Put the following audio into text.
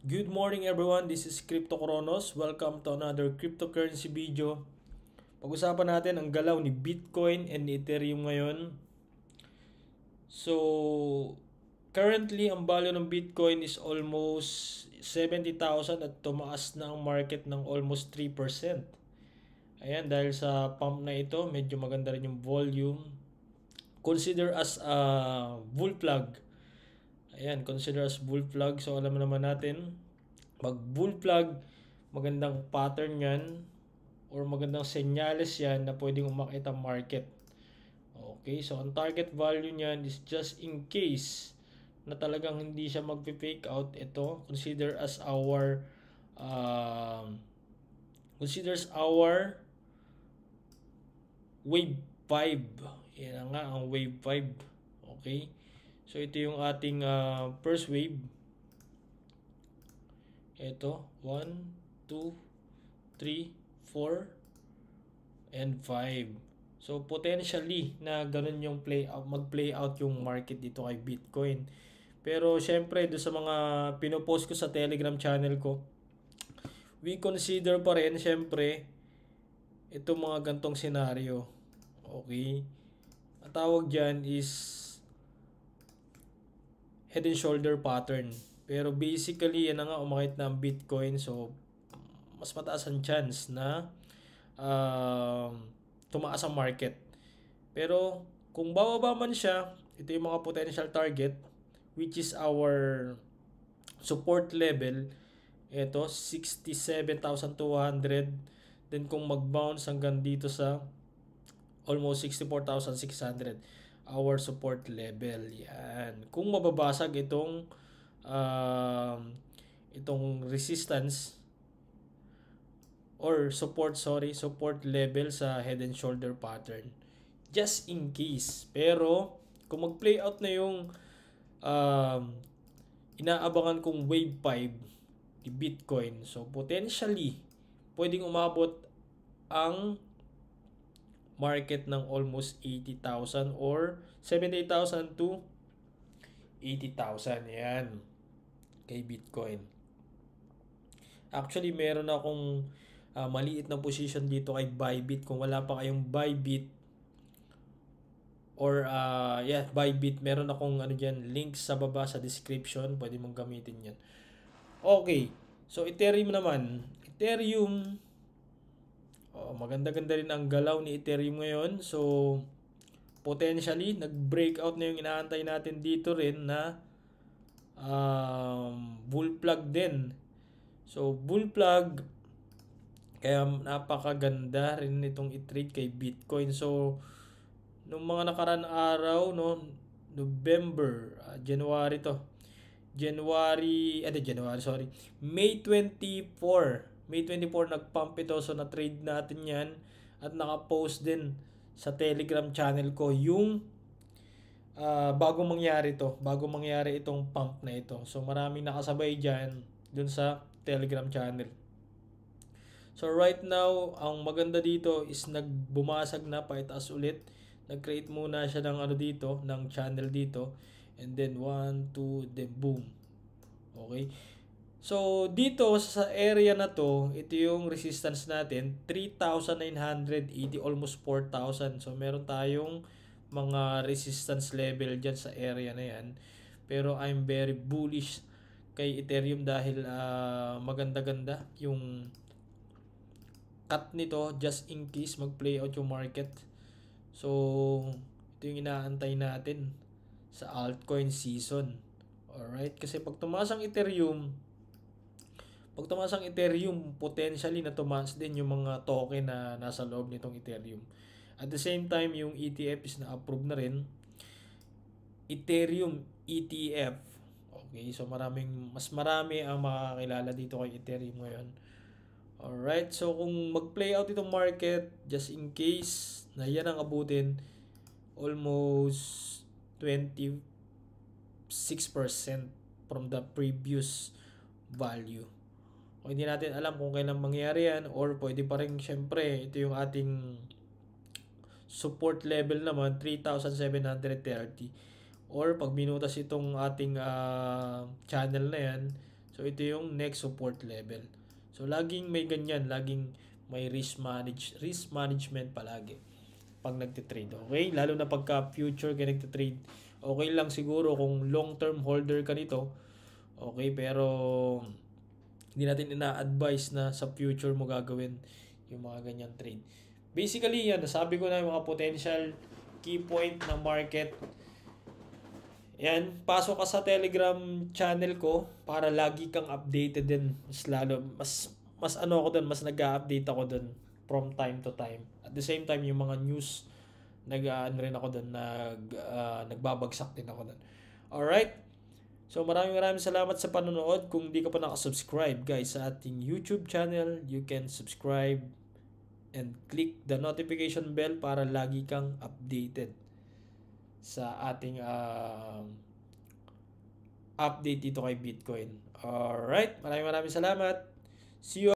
Good morning everyone, this is Crypto Kronos. Welcome to another cryptocurrency video. Pag-usapan natin ang galaw ni Bitcoin and Ethereum ngayon. So, currently ang value ng Bitcoin is almost 70,000 at tumaas na ang market ng almost 3%. Ayan, dahil sa pump na ito, medyo maganda rin yung volume. Consider as a bull plug. Ayan, consider as bull plug. So, alam naman natin, pag bull plug, magandang pattern yan or magandang senyales yan na pwedeng umakit ang market. Okay, so ang target value niyan is just in case na talagang hindi siya magpe-fake out. Ito, um, considers our wave 5. Yan nga ang wave 5. Okay, so ito yung ating first wave. Ito, 1, 2, 3, 4, and 5. So, potentially na ganun yung mag-play out yung market dito kay Bitcoin. Pero, syempre, do sa mga pinopost ko sa Telegram channel ko, we consider pa rin, syempre, itong mga gantong senaryo. Okay? Ang tawag dyan is head and shoulder pattern. Pero basically, yan na nga umakit na ang Bitcoin. So, mas mataas ang chance na tumaas ang market. Pero, kung bababa man siya, ito yung mga potential target, which is our support level. Ito, 67,200. Then, kung mag-bounce hanggang dito sa almost 64,600, our support level. Yan. Kung mababasag itong resistance or support level sa head and shoulder pattern. Just in case. Pero kung mag-play out na yung um, inaabangan kong wave 5 ni Bitcoin, so potentially pwedeng umabot ang market ng almost 80,000 or 78,000 to 80,000. Yan kay Bitcoin. Actually, meron akong maliit na position dito kay Bybit. Kung wala pa kayong Bybit or Bybit, meron akong link sa baba sa description. Pwede mong gamitin yan. Okay. So, Ethereum naman. Ethereum, maganda-ganda rin ang galaw ni Ethereum ngayon. So, potentially, nag-breakout na yung inaantay natin dito rin na bull plug din. So, bull plug, kaya napakaganda rin nitong i-trade kay Bitcoin. So, nung mga nakaraan araw, no, November, January to. May 24. May 24 nag-pump ito. So, na-trade natin yan. At naka-post din sa Telegram channel ko yung bago mangyari itong pump na ito. So, maraming nakasabay dyan dun sa Telegram channel. So, right now, ang maganda dito is nagbumasag na paitaas ulit. Nag-create muna siya ng ng channel dito. And then 1, 2, then boom. Okay. So, dito sa area na to, ito yung resistance natin, 3,980, almost 4,000. So, meron tayong mga resistance level dyan sa area na yan. Pero I'm very bullish kay Ethereum dahil maganda-ganda yung cut nito just in case mag-play out yung market. So, ito yung inaantay natin sa altcoin season. Alright? Kasi pag tumaas ang Ethereum, potentially na tumaas din yung mga token na nasa loob nitong Ethereum. At the same time, yung ETF is na-approve na rin. Ethereum ETF. Okay, so mas marami ang makakilala dito kay Ethereum ngayon. Alright, so kung mag-play out itong market, just in case na yan ang abutin, almost 26% from the previous value. O hindi natin alam kung kailan mangyari yan, or pwede pa rin, syempre, ito yung ating support level naman, 3,730. Or pag minutas itong ating channel na yan, So ito yung next support level. So laging may ganyan, laging may risk management palagi pag nagte-trade. Okay? Lalo na pagka future ka nagte-trade. Okay lang siguro kung long-term holder ka nito. Okay, pero hindi natin ina-advise na sa future mo gagawin yung mga ganyan trade. Basically, yan, nasabi ko na yung mga potential key point ng market. Yan, pasok ka sa Telegram channel ko para lagi kang updated din. Mas ano ako doon, mas nag-update ako doon from time to time. At the same time, yung mga news nag-ano rin ako doon, nagbabagsak din ako doon. Alright? So maraming salamat sa panonood. Kung di ka pa nakasubscribe guys sa ating YouTube channel, you can subscribe and click the notification bell para lagi kang updated sa ating update dito kay Bitcoin. Alright, maraming salamat. See you